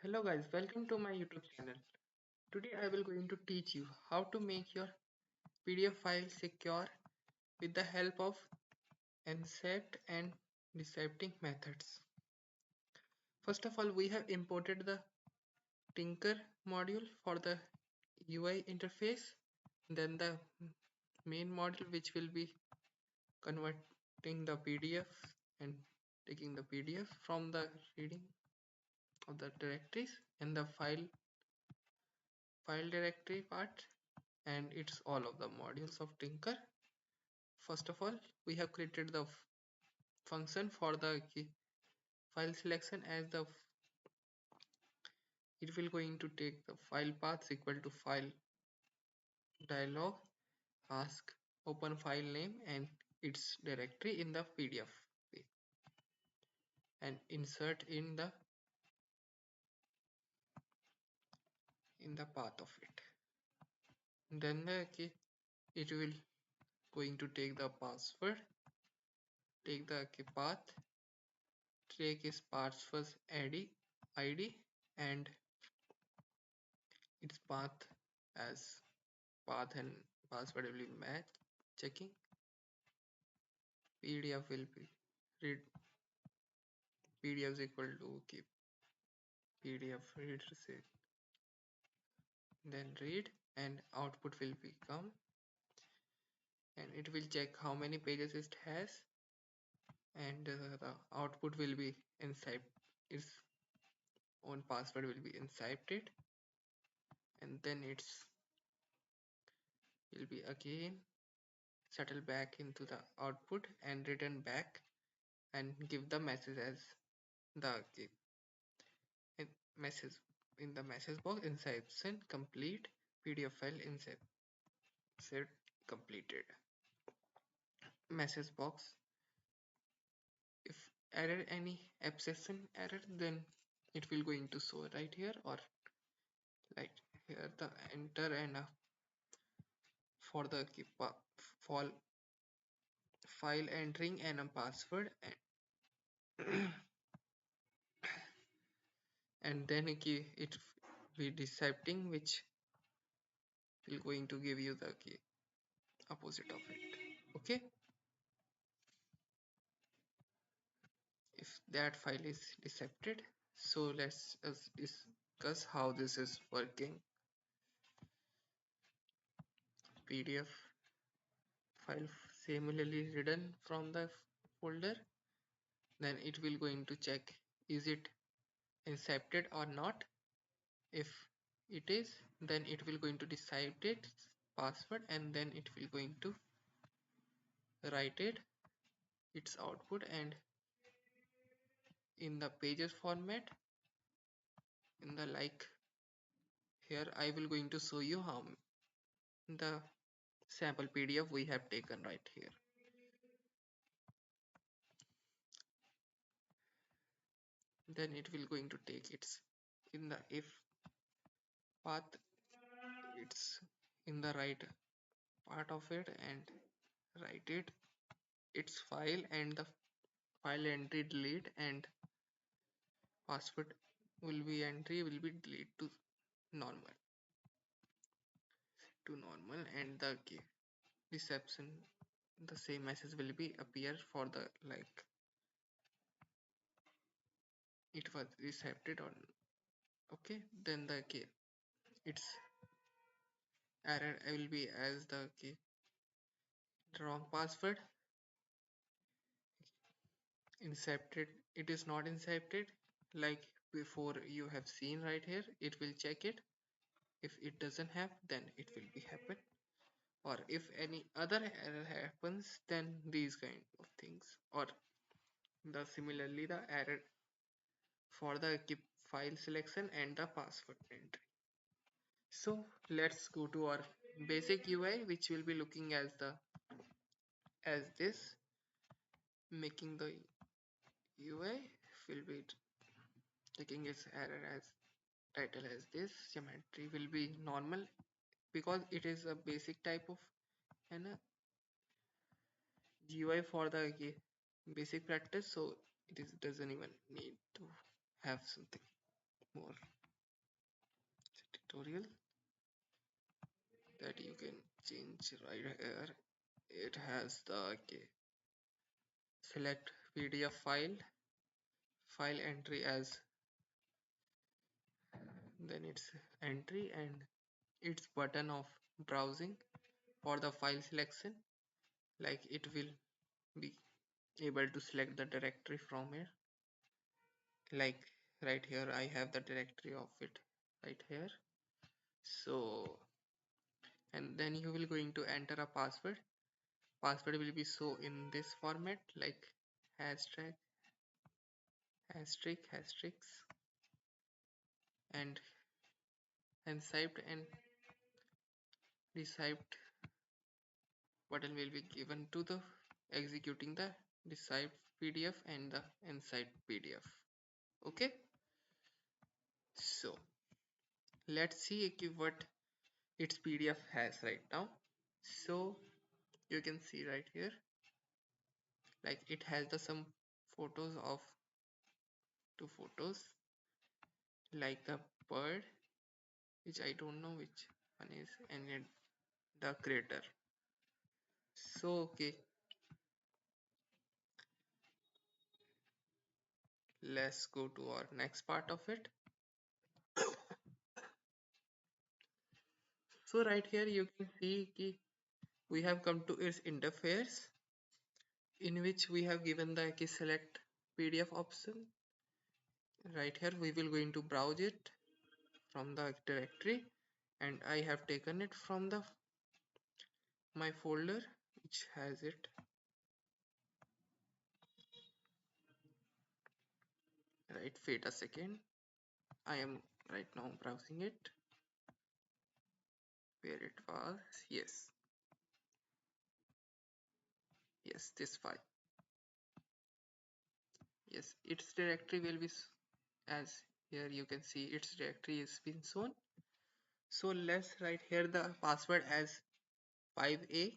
Hello guys, welcome to my YouTube channel. Today I will going to teach you how to make your PDF file secure with the help of Encrypt and Decrypting methods. First of all, we have imported the Tinker module for the UI interface, then the main module which will be converting the PDF and taking the PDF from the reading of the directories, and the file directory part, and it's all of the modules of Tinker. First of all, we have created the function for the file selection, as the it will going to take the file path equal to file dialog, ask open file name and its directory in the PDF and insert in the path of it. Then it will going to take the password, take the path, take its password ID and its path as path and password will be match checking. PDF will be read, PDF is equal to keep PDF read receipt, then read, and output will become, and it will check how many pages it has, and the output will be inside its own password will be encrypted, and then it's will be again settle back into the output and return back and give the message as the message in the message box inception complete PDF file insert completed message box. If error any exception error, then it will going to show right here or right here the enter and for the file file entering and a password and then it be decepting, which will going to give you the key opposite of it. Okay, if that file is decepted, so let's us discuss how this is working. PDF file similarly written from the folder, then it will going to check is it incepted or not. If it is, then it will going to decide its password, and then it will going to write its output and in the pages format. In the like here I will going to show you how the sample PDF we have taken right here. Then it will going to take its in the if path, it's in the right part of it and write its file, and the file entry delete and password will be entry will be delete normal and the reception the same message will be appear for the like it was recepted or okay. Then the its error will be as the wrong password incepted, it is not incepted like before you have seen right here. It will check it. If it doesn't have, then it will be happen, or if any other error happens, then these kind of things, or the similarly the error for the keep file selection and the password entry. So let's go to our basic UI, which will be looking as this. Making the UI will be taking its error as title as this. Geometry will be normal because it is a basic type of and a GUI for the basic practice, so it is doesn't even need to have something. more tutorial that you can change right here. It has the select PDF file entry as, then it's entry and its button of browsing for the file selection, like it will be able to select the directory from here. Like right here I have the directory of it right here. So and then you will going to enter a password will be so in this format, like hashtag asterisk and encrypt and decrypt button will be given to the executing the decrypt PDF and the encrypt PDF. Okay, so let's see what its PDF has right now. So you can see right here, like it has the some photos of two photos, like the bird, which I don't know which one is, and then the crater. So okay, let's go to our next part of it. So right here you can see we have come to its interface, in which we have given the select PDF option. Right here we will going to browse it from the directory, and I have taken it from the my folder which has it. Right, wait a second, I am right now browsing it where it was. Yes, this file. Yes, its directory will be as here you can see its directory is been shown. So let's write here the password as 5a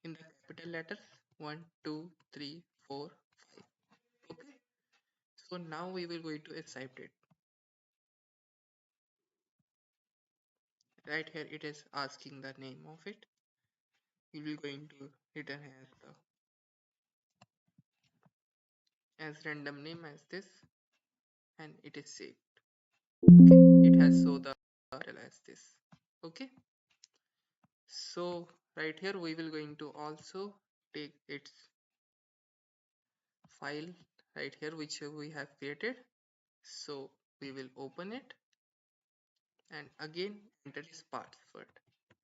in the capital letters, 1 2 3 4 5. Okay, so now we will going to accept it. Right here it is asking the name of it. We will going to return as random name as this, and it is saved. Okay, it has so the title as this. Okay, so right here we will going to also take its file right here which we have created. So we will open it and again enter this password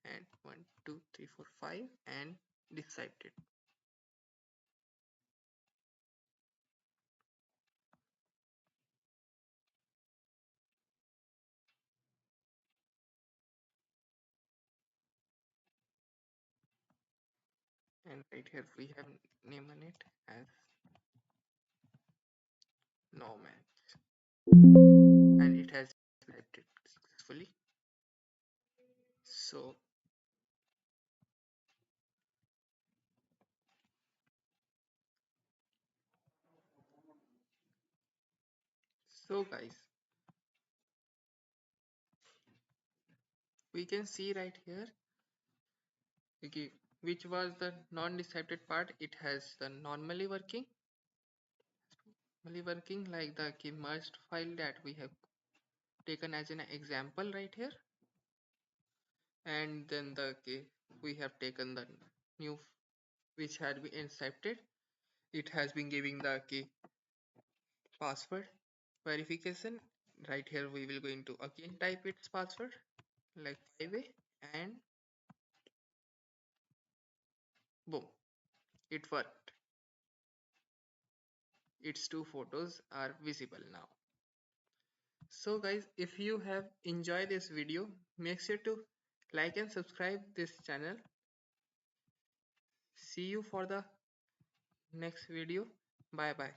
and 1 2 3 4 5 and decrypt it. And right here we have named it as no match, and it has typed it successfully. So guys, we can see right here, okay, which was the non-decrypted part. It has the normally working like the key merged file that we have taken as an example right here, and then the key we have taken the new which had been incepted. It has been giving the key password verification. Right here we will going to again type its password like 5a, and boom, it worked. Its two photos are visible now. So guys, if you have enjoyed this video, make sure to like and subscribe this channel. See you for the next video. Bye bye.